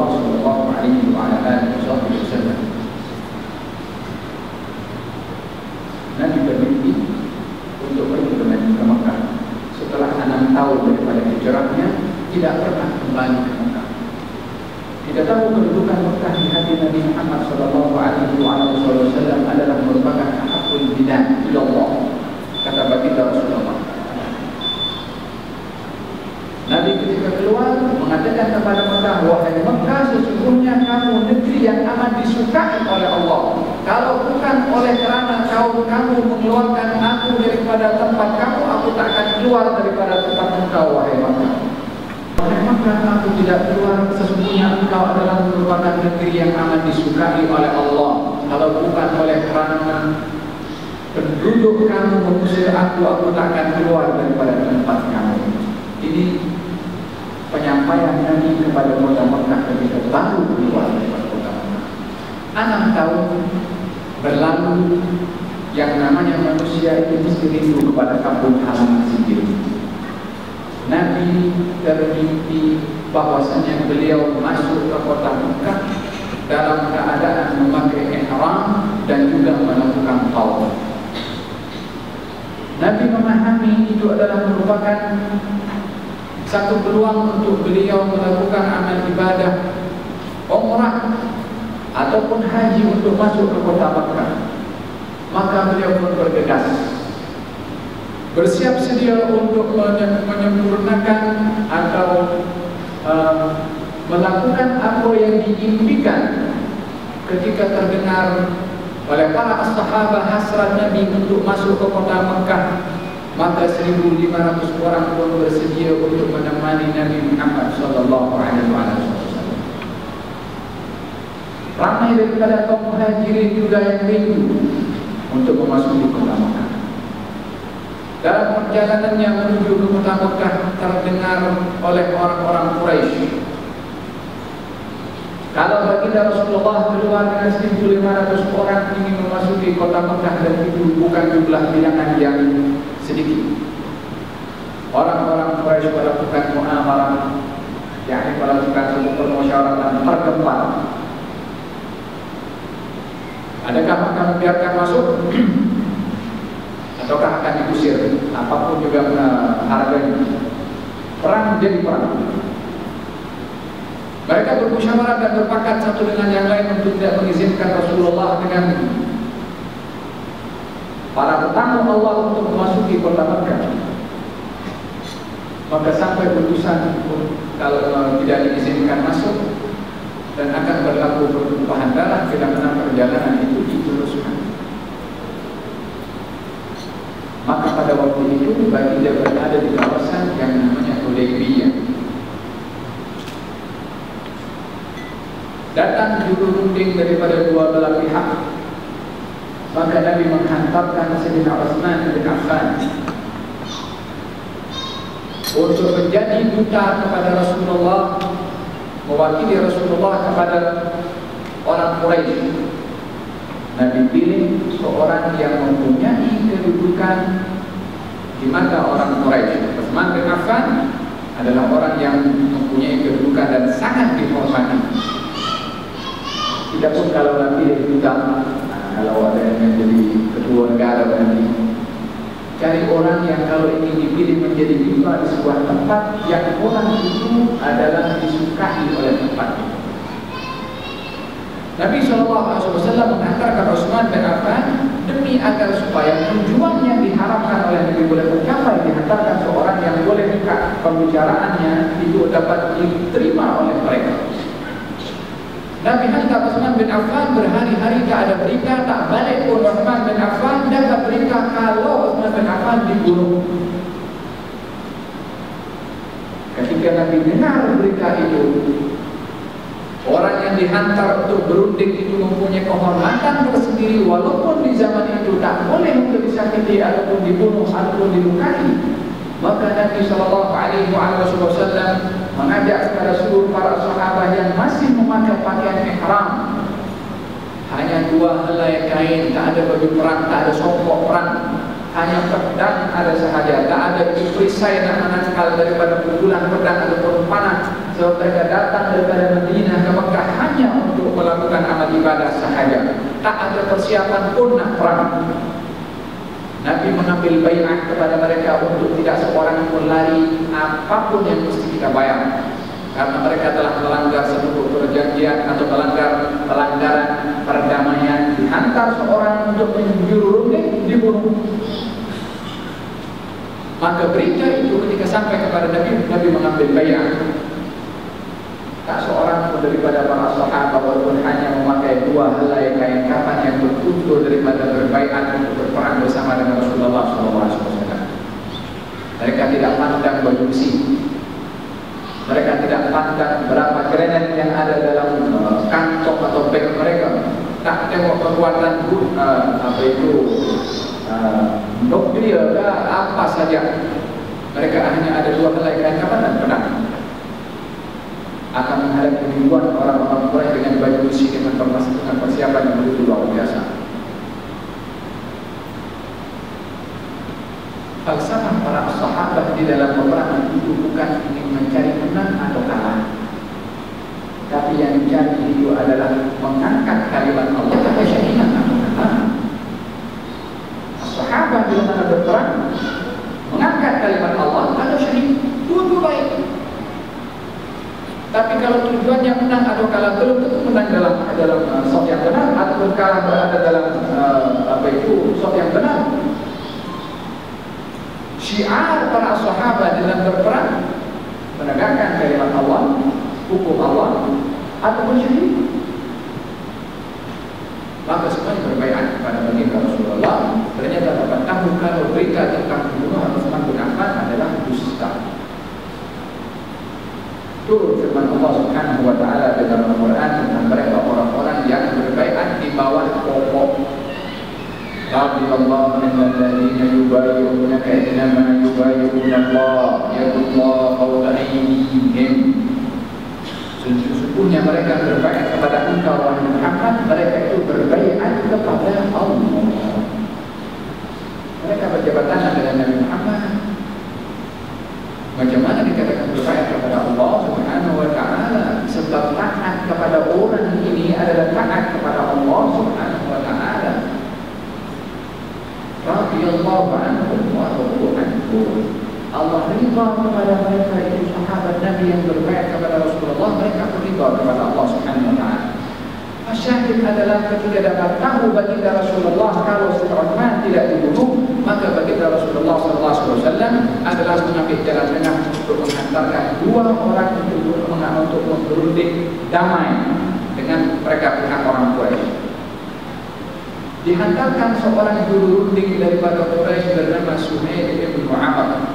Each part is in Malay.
Rasulullah sallallahu alaihi wasallam. Nabi bermimpi untuk pergi ke Mekah. Setelah 6 tahun daripada hijrahnya, tidak pernah kembali ke Mekah. Kita tahu kedudukan Mekah di hati Nabi Muhammad sallallahu alaihi wasallam adalah merupakan haqqul bidan ila Allah, kata baginda Rasulullah. Nabi ketika keluar mengatakan kepada Mekah, wahai Mekah, sesungguhnya kamu negeri yang amat disukai oleh Allah. Kalau bukan oleh kerana kamu mengeluarkan aku daripada tempat kamu, aku tak akan keluar daripada tempat engkau, wahai Mekah. Wahai Mekah, aku tidak keluar, sesungguhnya engkau adalah merupakan negeri yang amat disukai oleh Allah. Kalau bukan oleh kerana penduduk kamu mengusir aku tak akan keluar daripada tempat kamu. Ini penyampaian Nabi kepada kota Mekah ketika baru keluar dari kota Mekah. 6 tahun berlalu, yang namanya manusia itu mesti rindu kepada kampung halaman sendiri. Nabi termimpi bahwasanya beliau masuk ke kota Mekah dalam keadaan memakai ihram dan juga melakukan tawaf. Nabi memahami itu adalah merupakan satu peluang untuk beliau melakukan amal ibadah umrah ataupun haji untuk masuk ke kota Makkah. Maka beliau pun bergegas, bersiap sedia untuk menyempurnakan atau melakukan apa yang diimpikan ketika terdengar oleh para sahabat hasrat Nabi untuk masuk ke kota Makkah. Maka 1.500 orang pun bersedia untuk menemani Nabi Muhammad sallallahu alaihi wasallam. Ramai daripada kaum muhajirin juga yang rindu untuk memasuki kota Makkah. Dalam perjalanannya menuju ke kota Makkah, terdengar oleh orang-orang Quraisy, kalau baginda Rasulullah keluar dengan 1.500 orang ingin memasuki kota Makkah, dan itu bukan jumlah bilangan yang sedikit. Orang-orang Quraisy melakukan muamarah, yakni melakukan satu permusyawaratan terkeempat. Adakah akan membiarkan masuk ataukah akan diusir? Apapun juga harganya. Perang jadi perang. Mereka bermusyawarah dan berpakat satu dengan yang lain untuk tidak mengizinkan Rasulullah dengan para tetamu Allah untuk memasuki kota Makkah. Maka sampai putusan kalau tidak diizinkan masuk dan akan berlaku pertumpahan darah bila mana perjalanan itu diteruskan. Maka pada waktu itu baginda berada di kawasan yang namanya Hudaybiyah. Datang juru runding daripada dua belah pihak. Maka Nabi menghantarkan Sayyidina Utsman bin Affan untuk menjadi duta kepada Rasulullah, mewakili Rasulullah kepada orang Quraisy. Nabi pilih seorang yang mempunyai kedudukan di mata orang Quraisy. Utsman bin Affan adalah orang yang mempunyai kedudukan dan sangat dihormati. Tidak pun kalau nanti duta, kalau ada yang menjadi ketua negara nanti, cari orang yang kalau ingin dipilih menjadi duta di sebuah tempat yang orang itu adalah disukai oleh tempat itu. Nabi SAW menghantarkan Utsman bin Affan demi agar supaya tujuan yang diharapkan oleh Nabi boleh tercapai, dihantarkan seorang yang boleh buka pembicaraannya itu dapat diterima oleh mereka. Nabi hantar Utsman bin Affan, berhari-hari tak ada berita, tak balik pun Utsman bin Affan, dapat berita kalau Utsman bin Affan dibunuh. Ketika Nabi dengar berita itu, orang yang dihantar untuk berunding itu mempunyai kehormatan tersendiri, walaupun di zaman itu tak boleh untuk disakiti ataupun dibunuh ataupun dilukai. Maka Nabi SAW mengajak kepada seluruh para sahabat yang masih memakai pakaian ihram, hanya 2 helai kain, tak ada baju perang, tak ada songkok perang, hanya pedang ada sahaja, tak ada perisai nak menangkal daripada pukulan pedang ataupun panah sebab mereka datang daripada Madinah ke Mekah hanya untuk melakukan amal ibadah sahaja, tak ada persiapan pun nak perang. Nabi mengambil baiat kepada mereka untuk tidak seorang pun lari apapun yang mesti kita bayar, karena mereka telah melanggar seluruh perjanjian atau melanggar pelanggaran perdamaian. Dihantar seorang untuk menjuru runding, dibunuh. Maka berita itu ketika sampai kepada Nabi, Nabi mengambil baiat. Tak seorang pun daripada para sahabat walaupun hanya memakai 2 helai kain kafan yang bertutur daripada berbaiat untuk berperang bersama dengan Rasulullah SAW. Mereka tidak pandang baju besi. Mereka tidak pandang berapa granat yang ada dalam kantong atau beg mereka. Tak tengok kekuatan nuklir ke apa saja. Mereka hanya ada 2 helai kain kafan dan pedang. Akan menghadapi ribuan orang-orang Quraisy dengan baju besi dengan persiapan yang begitu luar biasa. Falsafah para sahabat di dalam peperangan itu bukan ingin mencari menang atau kalah, tapi yang dicari itu adalah mengangkat kalimat Allah. Kata syahidah atau kalah. Sahabat bila mana berperang mengangkat kalimat Allah atau syahid, dua-dua baik. Tapi kalau tujuannya menang atau kalah, belum tentu menang dalam saf yang benar atau kalah berada dalam saf yang benar. Syiar para sahabat dalam berperang menegakkan kalimat Allah, hukum Allah atau syahid. Maka semuanya berbaiat kepada baginda Rasulullah. Ternyata dapat tahu kalau berita tentang pembunuhan Utsman bin Affan adalah dusta. Turun firman Allah Subhanahu wa taala dalam Al-Qur'an tentang mereka orang-orang yang berbaiat di bawah pokok. Radhiyallahu minal ladzina yubayyi'unaka innama yubayyi'una Allah yadullahu fawqa aydihim. Sesungguhnya mereka berbaiat kepada engkau wahai Muhammad, mereka itu berbaiat kepada Allah. Mereka berjabat tangan dengan Nabi Muhammad. Macam mana dikatakan berbaiat kepada Allah Subhanahu wa taala? Sebab taat kepada orang ini adalah taat kepada Allah Subhanahu wa taala. Radhiyallahu anhum wa radu anhu. Allah ridha kepada mereka itu sahabat Nabi yang berbaiat kepada Rasulullah, mereka ridha kepada Allah Subhanahu wa taala. Syahid adalah ketika dapat tahu baginda Rasulullah kalau si Utsman tidak dibunuh, maka baginda Rasulullah SAW adalah mengambil jalan tengah untuk menghantarkan 2 orang untuk berunding damai dengan mereka pihak orang Quraisy. Dihantarkan seorang juru runding daripada Quraisy bernama Suhail bin Mu'awiyah.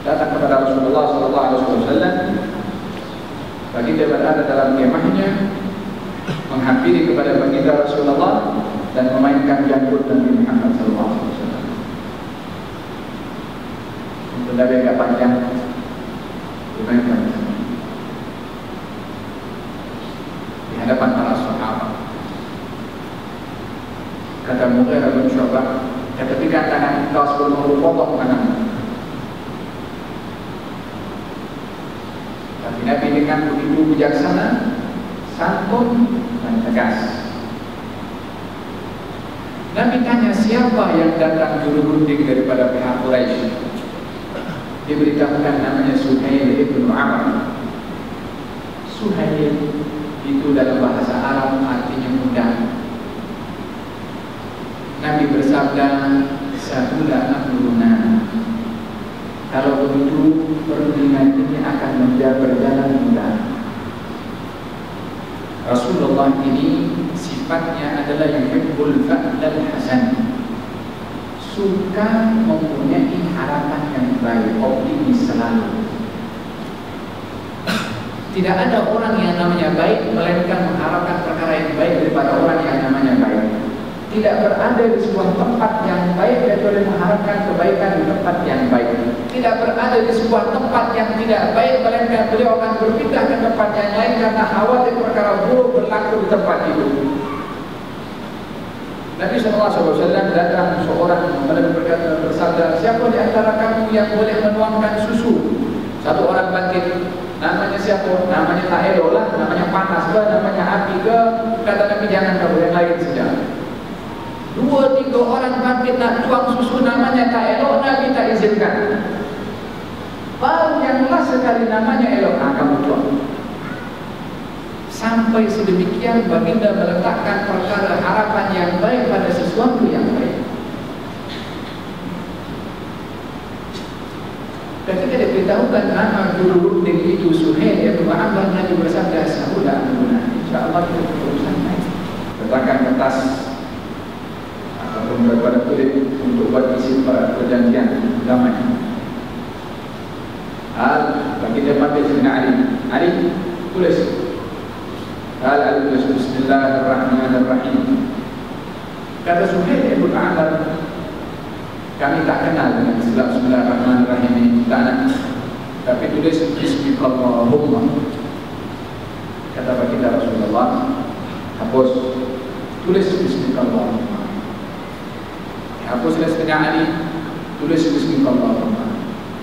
Datang kepada Rasulullah SAW. Baginda berada dalam kemahnya, menghampiri kepada baginda Rasulullah dan memainkan janggut Nabi Muhammad SAW. Untuk Nabi agak panjang, dimainkan di hadapan para sahabat. Kata Mughirah bin Syu'bah, ketika tangan engkau sebelum potong tangan. Tapi Nabi dengan begitu bijaksana, santun dan tegas. Nabi tanya siapa yang datang juru runding daripada pihak Quraisy. Diberitahukan namanya Suhail bin Mu'awiyah. Suhail itu dalam bahasa Arab artinya mudah. Nabi bersabda, "Sahula amruna." Kalau begitu perundingan ini akan berjalan mudah. Rasulullah ini sifatnya adalah yuhibbul fa'lal hasan, suka mempunyai harapan yang baik, optimis selalu. Tidak ada orang yang namanya baik melainkan mengharapkan perkara yang baik daripada orang yang namanya baik. Tidak berada di sebuah tempat yang baik kecuali mengharapkan kebaikan di tempat yang baik. Tidak berada di sebuah tempat yang tidak baik melainkan beliau akan berpindah ke tempat yang lain karena khawatir perkara buruk berlaku di tempat itu. Nabi SAW datang seorang berkata bersabda, siapa di antara kamu yang boleh menuangkan susu Satu orang bangkit, namanya siapa? Namanya tak elok lah, namanya panas ke, namanya api ke. Kata Nabi, jangan kau, yang lain saja. 2-3 orang bangkit nak tuang susu, namanya tak elok, Nabi tak izinkan. Baru yang last sekali namanya elok, kamu tuang. Sampai sedemikian baginda meletakkan perkara harapan yang baik pada sesuatu yang baik. Ketika diberitahukan nama guru itu Suhail Ibn Amr, Nabi bersabda, "Sahulah amruna, insyaallah kita berurusan baik." Letakkan kertas ataupun daripada kulit untuk buat isi perjanjian damai. Bagi dia panggil Sayyidina Ali. Ali, tulis. Ali tulis Bismillahirrahmanirrahim. Kata Suhail Ibn Amr, kami tak kenal dengan istilah Bismillahirrahmanirrahim ini, tak nak. Tapi tulis Bismillahirrahmanirrahim. Kata baginda Rasulullah, hapus, tulis Bismillahirrahmanirrahim. Hapus Sayyidina Ali, tulis Bismillahirrahmanirrahim.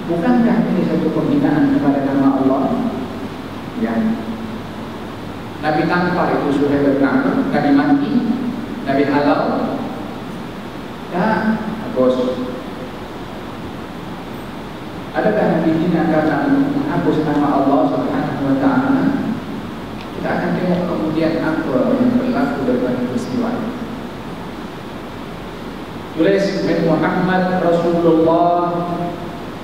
Bukankah ini satu penghinaan kepada nama Allah? Ya. Nabi tampar itu Suhail bin Amr, Nabi mati, Nabi halau. Dan hapus. Adakah Nabi hina karena menghapus nama Allah Subhanahu wa ta'ala? Kita akan tengok kemudian apa yang berlaku daripada peristiwa. Tulis min Muhammad Rasulullah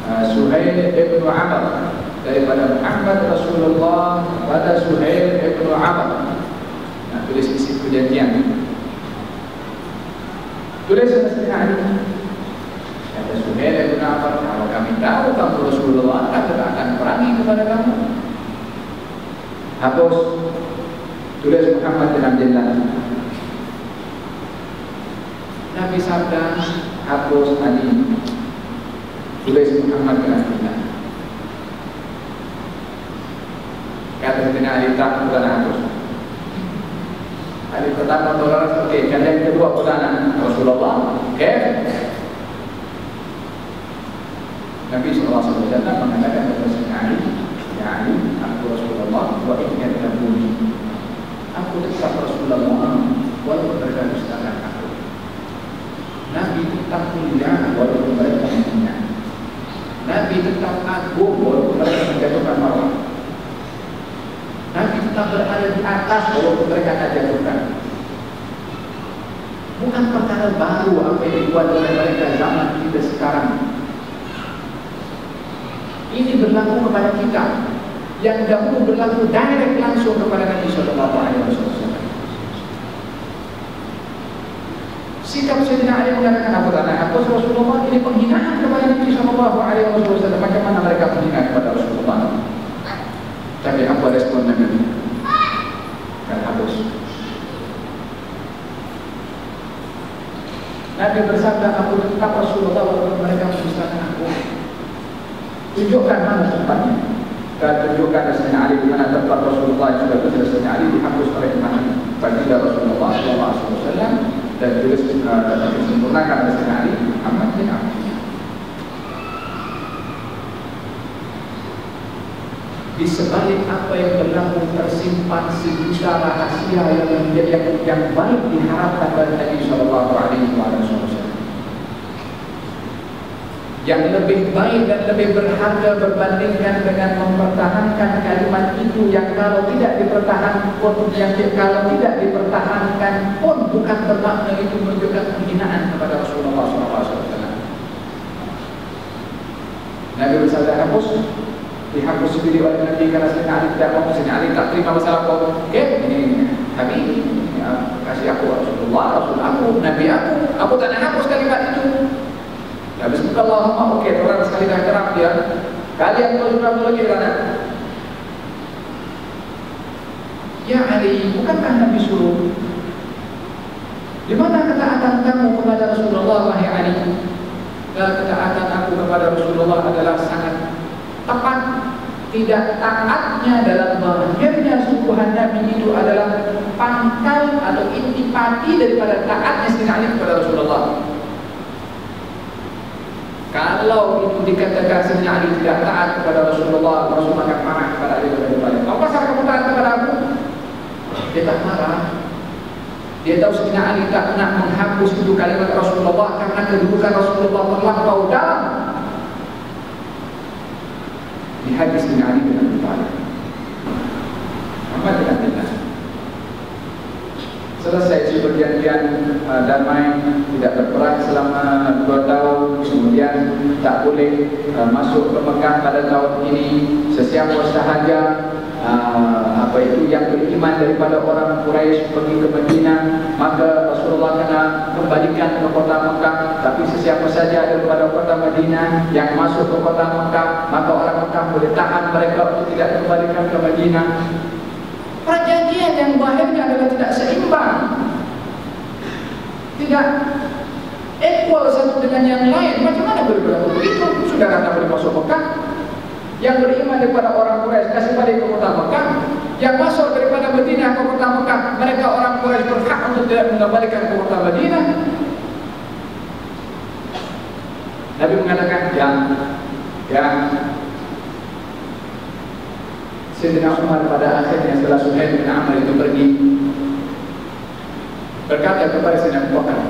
Suhail ibn Amr, daripada Muhammad Rasulullah pada Suhail ibn Amr. Nah, tulis isi perjanjian. Tulis Sayyidina Ali. Kata Suhail ibn Amr, kalau kami tahu kamu Rasulullah, kami tak akan perangi kepada kamu. Hapus. Tulis Muhammad bin Abdullah. Nabi sabda, hapus Ali. Tulis Muhammad bin Abdullah. Kata Sayyidina Ali, tak bukan hapus. Ali pertama toleransi, okey. Yang kedua bukan Rasulullah, okey. Nabi SAW mengatakan kepada Sayyidina Ali, ya Ali, aku Rasulullah, wa inna tabuni. Aku tetap Rasulullah, walaupun mereka dustakan aku. Nabi tetap mulia, walaupun mereka menghina. Nabi tetap agung, walaupun mereka menjatuhkan marwah. Nabi tetap berada di atas, walaupun mereka tak jatuhkan. Bukan perkara baru apa yang dibuat oleh mereka zaman kita sekarang. Ini berlaku kepada kita. Yang dahulu berlaku direct langsung kepada Nabi SAW. Sikap Sayyidina Ali mengatakan, apa tak nak hapus Rasulullah, ini penghinaan kepada Nabi SAW. Macam mana mereka menghina kepada Rasulullah? Tapi apa respon Nabi? Kan hapus. Nabi bersabda, aku tetap Rasulullah walaupun mereka mendustakan aku. Tunjukkan mana tempatnya. Dan tunjukkan Sayyidina Ali di mana tempat Rasulullah juga bersama Sayyidina Ali dihapus oleh Nabi baginda Rasulullah SAW, dan tulis disempurnakan oleh Sayyidina Ali Muhammad bin Abdullah. Di sebalik apa yang berlaku tersimpan sejuta rahasia yang baik diharapkan dari Nabi SAW. Yang lebih baik dan lebih berharga berbandingkan dengan mempertahankan kalimat itu yang kalau tidak dipertahankan pun, bukan bermakna itu menunjukkan penghinaan kepada Rasulullah SAW. Nabi bersabda, hapus. Dihapus sendiri oleh Nabi karena Sayyidina Ali tidak mau. Sayyidina Ali tak terima masalah kau. Okay, ini Habib, kasih aku Rasulullah, Rasul aku, Nabi aku tak nak hapus kalimat itu. Habis buka Allahumma, okey, orang sekali dah kerap dia. Kalian terus berapa lagi kerana? Ya Ali, bukankah Nabi suruh? Di mana ketaatan kamu kepada Rasulullah, wahai Ali? Ketaatan aku kepada Rasulullah adalah sangat tepat. Tidak taatnya dalam lahirnya subuhan Nabi itu adalah pangkal atau intipati daripada taatnya Sayyidina Ali kepada Rasulullah. Kalau itu dikatakan Sayyidina Ali tidak taat kepada Rasulullah, Rasulullah akan marah kepada Ali bin Abi Thalib. Apa pasal kamu taat kepada aku? Dia tak marah. Dia tahu Sayyidina Ali tak nak menghapus itu kalimat Rasulullah karena kedudukan Rasulullah terlampau dalam. Di hadis Sayyidina Ali bin Abi Thalib. Muhammad bin Abdullah. Selesai si perjanjian damai, tidak berperang selama 2 tahun, kemudian tak boleh masuk ke Mekah pada tahun ini. Sesiapa sahaja yang beriman daripada orang Quraisy pergi ke Madinah, maka Rasulullah kena kembalikan ke kota Mekah. Tapi sesiapa saja daripada kota Madinah yang masuk ke kota Mekah, maka orang Mekah boleh tahan mereka untuk tidak kembalikan ke Madinah. Perjanjian yang bahayanya adalah tidak seimbang, tidak equal satu dengan yang lain. Macam mana boleh berlaku begitu? Saudara tak boleh masuk Mekah. Yang beriman daripada orang Quraisy kasih balik ke kota Mekah. Yang masuk daripada Madinah ke kota Mekah, mereka orang Quraisy berhak untuk tidak mengembalikan ke kota Madinah. Nabi mengatakan yang Sayyidina Umar pada akhirnya setelah Suhail bin Amr itu pergi, berkata kepada Sayyidina Abu Bakar,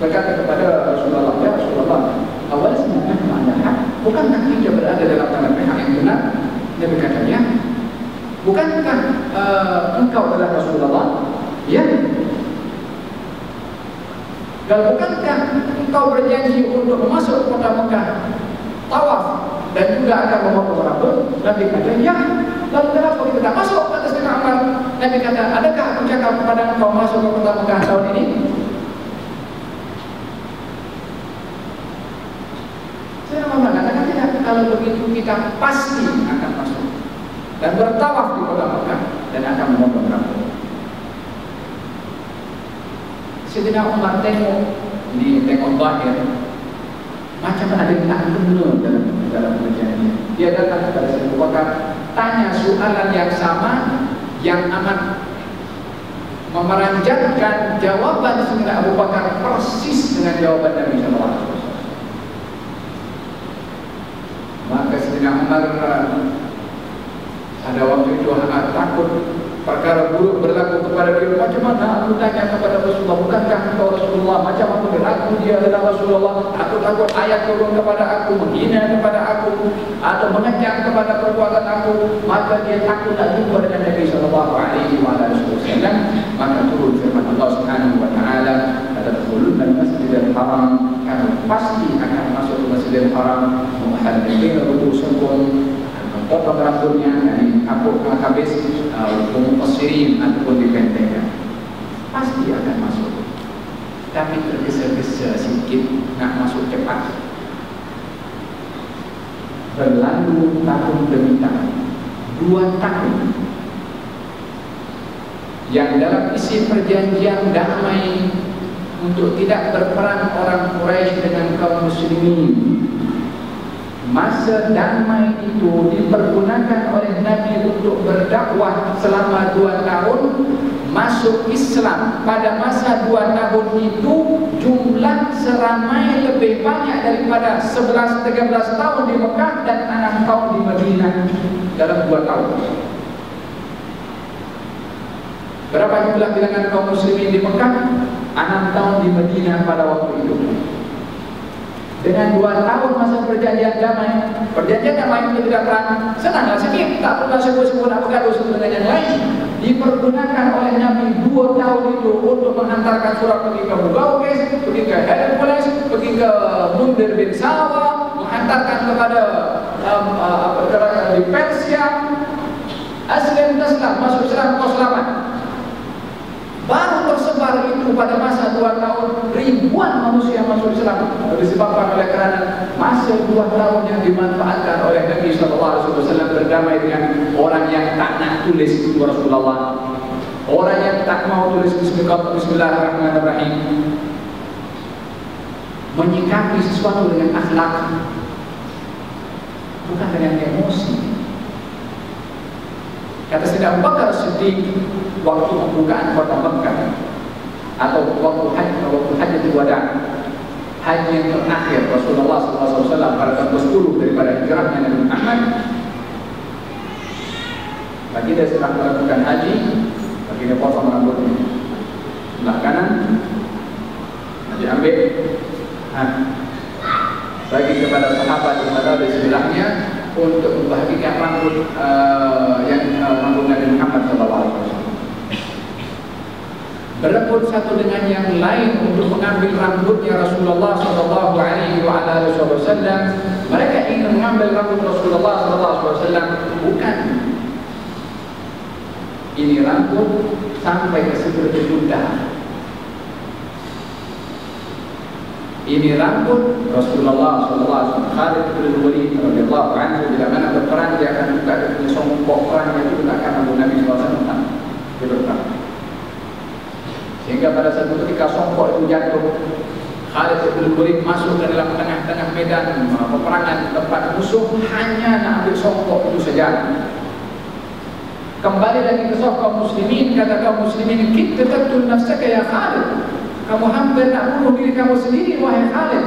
berkata kepada Rasulullah, ya Rasulullah, awalnya sebenarnya mana hak? Bukankah kita berada dalam tangan pihak yang benar? Nabi kata, ya. Bukankah engkau adalah Rasulullah? Ya. Dan bukankah engkau berjanji untuk masuk kota Mekah, tawaf dan juga akan memotong rambut? Nabi kata, ya. Lalu kenapa kita tak masuk? Kata Sayyidina Umar. Nabi kata, adakah aku cakap kepada engkau masuk ke kota Mekah tahun ini? Saya mau mengatakan tidak. Kalau begitu kita pasti akan masuk dan bertawaf di kota Mekah dan akan memotong rambut. Sayyidina Umar tengok zahir, macam ada yang tak benar dalam perjanjian. Dia datang kepada Sayyidina Abu Bakar, tanya soalan yang sama, yang amat memeranjatkan jawaban Sayyidina Abu Bakar persis dengan jawaban Nabi SAW. Maka Sayyidina Umar pada waktu itu takut perkara buruk berlaku kepada dia. Macam mana aku tanya kepada Rasulullah, bukankah engkau Rasulullah? Macam aku berlaku dia adalah Rasulullah? Aku takut ayat turun kepada aku, menghina kepada aku, atau mengecam kepada perbuatan aku. Maka dia takut tak jumpa dengan Nabi SAW. Maka turun firman Allah Subhanahu Wa Taala, "Tadkhuluna al-masjidal haram." Kamu pasti akan masuk ke Masjidil Haram, muhallilina ru'usakum, potong rambutnya, yani aku habis mufassirin ataupun dipendekkan, pasti akan masuk. Tapi tergesa-gesa sedikit nak masuk cepat. Berlalu tahun demi tahun, 2 tahun, yang dalam isi perjanjian damai untuk tidak berperang orang Quraisy dengan kaum muslimin. Masa damai itu dipergunakan oleh Nabi untuk berdakwah selama 2 tahun, masuk Islam pada masa 2 tahun itu jumlah seramai lebih banyak daripada 11-13 tahun di Mekah dan 6 tahun di Madinah dalam 2 tahun. Berapa jumlah bilangan kaum muslimin di Mekah? 6 tahun di Madinah pada waktu itu. Dengan 2 tahun masa perjanjian damai, perjanjian damai itu tidak perang, senanglah sikit, tak perlu sebut-sebut apa gaduh dengan yang lain. Dipergunakan oleh Nabi 2 tahun itu untuk menghantarkan surat pergi ke Mughawqis, pergi ke Hercules, pergi ke Mundir bin Sawa, menghantarkan kepada di Persia, Aslim Taslam, masuk Islam kau selamat. Baru tersebar itu pada masa 2 tahun, ribuan manusia masuk Islam disebabkan oleh kerana masa 2 tahun yang dimanfaatkan oleh Nabi SAW berdamai dengan orang yang tak nak tulis itu Rasulullah, orang yang tak mau tulis Bismillahirrahmanirrahim, menyikapi sesuatu dengan akhlak, bukan dengan emosi. Kata Sayyidina Abu Bakar Siddiq waktu pembukaan kota Mekah atau waktu Hajjatul Wada, haji yang terakhir Rasulullah SAW pada tahun ke-10 daripada hijrahnya Nabi Muhammad. Bagi dia setelah melakukan haji, bagi dia potong rambutnya sebelah kanan, diambil, bagi kepada sahabat yang ada di sebelahnya untuk membahagikan rambut rambut Nabi Muhammad SAW. Berebut satu dengan yang lain untuk mengambil rambutnya Rasulullah SAW. Mereka ingin mengambil rambut Rasulullah SAW. Bukan, ini rambut sampai ke seperti Buddha. Ini rambut Rasulullah SAW. Khalid bin Walid radhiyallahu anhu bila mana berperang dia akan buka dengan songkok perangnya itu akan Abu Nabi SAW dia berperang. Sehingga pada satu ketika songkok itu jatuh, Khalid bin Walid masuk ke dalam tengah-tengah medan peperangan tempat musuh, hanya nak ambil songkok itu saja. Kembali lagi ke kaum muslimin, kata kaum muslimin, kita taqtul nafsaka ya Khalid, kamu hampir nak bunuh diri kamu sendiri wahai Khalid,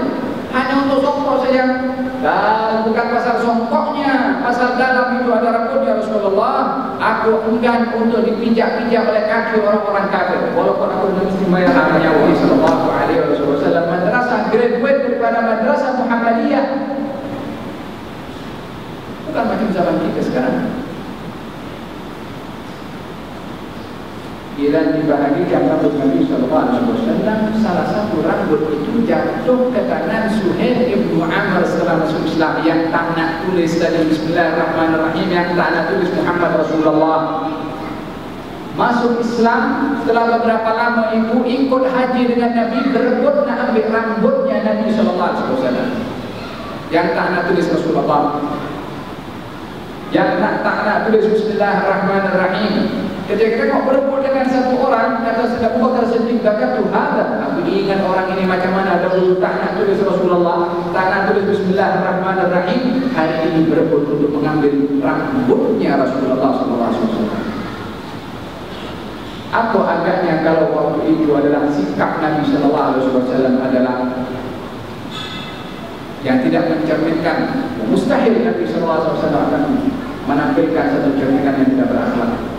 hanya untuk songkok saja. Dan bukan pasal songkoknya, pasal dalam itu ada rambutnya Rasulullah. Aku enggan untuk dipijak-pijak oleh kaki orang-orang kafir, walaupun aku mesti bayar nyawa. Sallallahu alaihi wasallam madrasah graduate daripada madrasah Muhammadiyah, bukan macam zaman kita sekarang. Bila dibahagikan rambut Nabi SAW, salah satu rambut itu jatuh ke tangan Suhail ibnu Amr setelah masuk Islam, yang tak nak tulis tadi Bismillahirrahmanirrahim, yang tak nak tulis Muhammad Rasulullah. Masuk Islam setelah beberapa lama itu ikut haji dengan Nabi, berebut nak ambil rambutnya Nabi SAW, yang tak nak tulis Rasulullah, yang tak nak tulis Bismillahirrahmanirrahim. Ketika kita berebut dengan satu orang, kata sedang Bakar Siddiq, kata Tuhan, aku ingat orang ini macam mana dahulu tak nak tulis Rasulullah, tak nak tulis Bismillahirrahmanirrahim. Hari ini berebut untuk mengambil rambutnya Rasulullah SAW. Apa agaknya kalau waktu itu adalah sikap Nabi SAW adalah yang tidak mencerminkan, mustahil Nabi SAW akan menampilkan satu cerminan yang tidak berakhlak.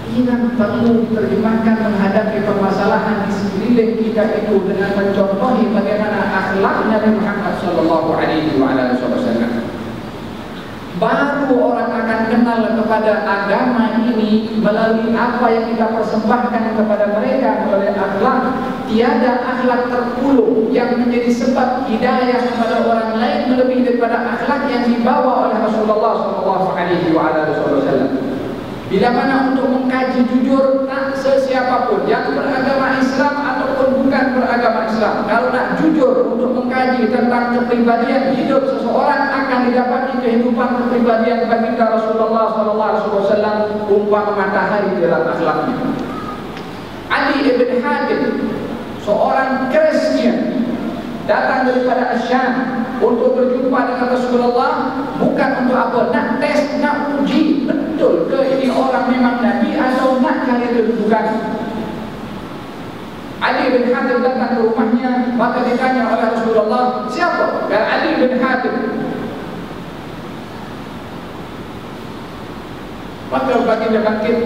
Ini perlu diterjemahkan menghadapi permasalahan di sekeliling kita itu dengan mencontohi bagaimana akhlak Nabi Muhammad SAW. Baru orang akan kenal kepada agama ini melalui apa yang kita persembahkan kepada mereka melalui akhlak. Tiada akhlak terpulung yang menjadi sebab hidayah kepada orang lain melebihi daripada akhlak yang dibawa oleh Rasulullah SAW. Bila mana untuk mengkaji jujur, tak sesiapapun yang beragama Islam ataupun bukan beragama Islam, kalau nak jujur untuk mengkaji tentang kepribadian hidup seseorang, akan didapati kehidupan kepribadian baginda Rasulullah SAW umpama matahari dalam akhlaknya. Ali ibn Hatim, seorang Kristian, datang daripada Asyam untuk berjumpa dengan Rasulullah, bukan untuk apa, nak tes, nak uji betul ke ini orang memang Nabi atau nak cari kedudukan. Ali bin Hatim datang ke rumahnya, maka ditanya oleh Rasulullah, siapa? Dan Ali bin Hatim. Maka baginda bangkit,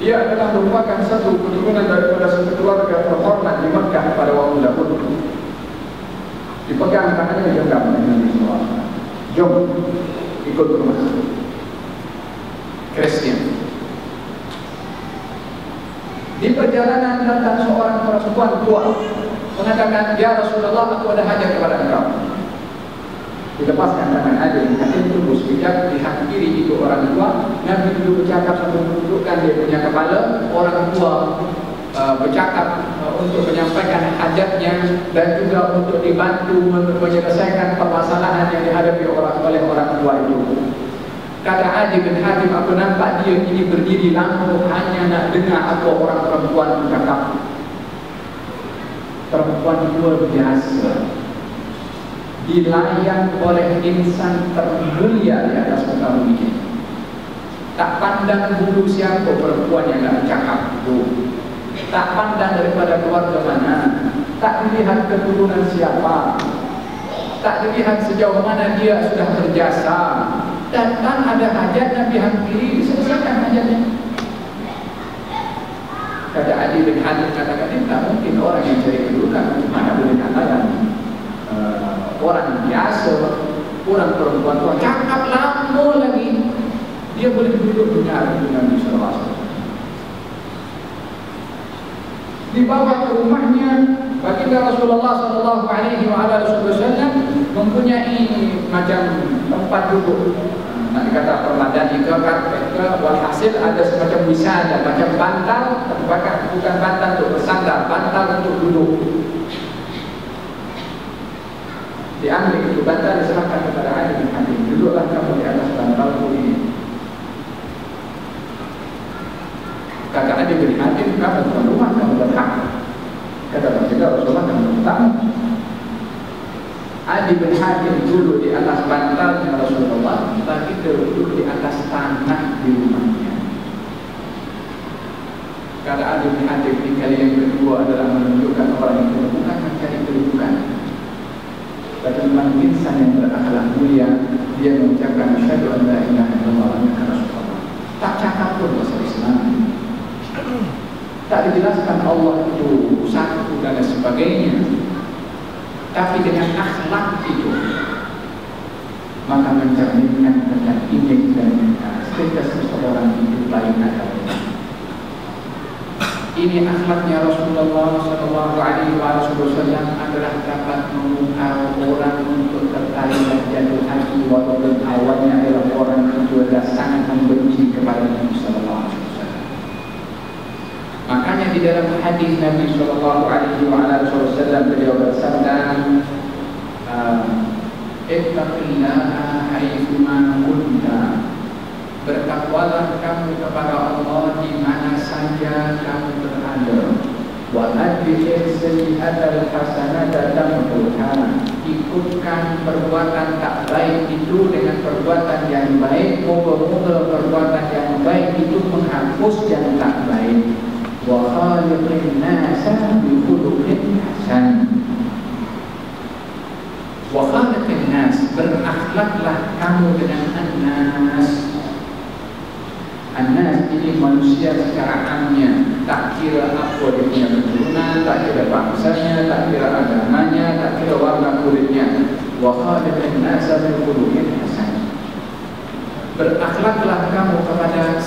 dia adalah merupakan satu keturunan daripada satu keluarga terhormat di Mekah pada waktu dahulu. Dipegang tangannya, digenggam dengan Nabi SAW. Jom ikut ke rumah. Kristian. Di perjalanan datang seorang perempuan tua, mengatakan, ya Rasulullah, aku ada hajat kepada engkau. Dilepaskan tangan aja, Nabi tunggu sekejap, di hak kiri itu orang tua. Nabi duduk bercakap sambil menundukkan dia punya kepala. Orang tua bercakap untuk menyampaikan hajatnya dan juga untuk dibantu menyelesaikan permasalahan yang dihadapi oleh orang tua itu. Kata Adi bin Hatim, aku nampak dia ini berdiri langsung hanya nak dengar apa orang perempuan bercakap. Perempuan luar biasa, dilayan oleh insan termulia di atas muka bumi ini. Tak pandang bulu siapa perempuan yang nak bercakap itu. tak pandang daripada keluarga mana, tak dilihat keturunan siapa, tak dilihat sejauh mana dia sudah berjasa. Datang ada hajat Nabi hampiri, selesaikan hajatnya. Kata Ali bin Hatim katakan, tak mungkin orang yang cari kedudukan mana boleh katakan orang biasa, orang perempuan tua, cakap lama lagi dia boleh duduk dengar dengan Nabi SAW. Dibawa ke rumahnya, baginda Rasulullah SAW mempunyai macam tempat duduk, nak dikata permadani ke karpet ke, walhasil ada semacam wisada, macam bantal, bukan bantal untuk bersandar, bantal untuk duduk. Diambil itu bantal, diserahkan kepada Ali bin Hatim, duduklah kamu di atas bantal ini. Kata Ali bin Hatim, kamu tuan rumah, kamu berhak. Kata baginda Rasulullah, kamu bertamu. Ali bin Hatim duduk di atas bantalnya Rasulullah, baginda duduk di atas tanah di rumahnya. Kata Ali bin Hatim, di kali yang kedua adalah menunjukkan orang yang bukan mencari kedudukan. Bagaimana insan yang berakhlak mulia, dia mengucapkan asyhadu an la ilaha illallah wa anna rasulullah. Tak cakap pun bahasa Islam, tak dijelaskan Allah itu satu dan sebagainya, tapi dengan akhlak itu maka mencerminkan tentang imej dan status seseorang itu lain adanya. Ini akhlaknya Rasulullah SAW adalah dapat memukau orang untuk tertarik dan jatuh hati, walaupun awalnya adalah orang itu adalah sangat membenci kepada Nabi SAW. Makanya di dalam hadis Nabi SAW beliau bersabda, ittaqillaha haitsuma kunta, bertakwalah kamu kepada Allah di mana saja kamu berada. Wa adbi'is sayyi'atal hasanata tamhuha, ikutkan perbuatan tak baik itu dengan perbuatan yang baik, moga-moga perbuatan yang baik itu menghapus yang tak baik. Wa khaliqin nasa bi khuluqin hasan. Wa khaliqin nas, berakhlaklah kamu dengan an-nas. An-nas ini manusia secara amnya, tak kira apa dia punya keturunan, tak kira bangsanya, tak kira agamanya, tak kira warna kulitnya. Wa khaliqin nasa bi khuluqin hasan. Berakhlaklah kamu kepada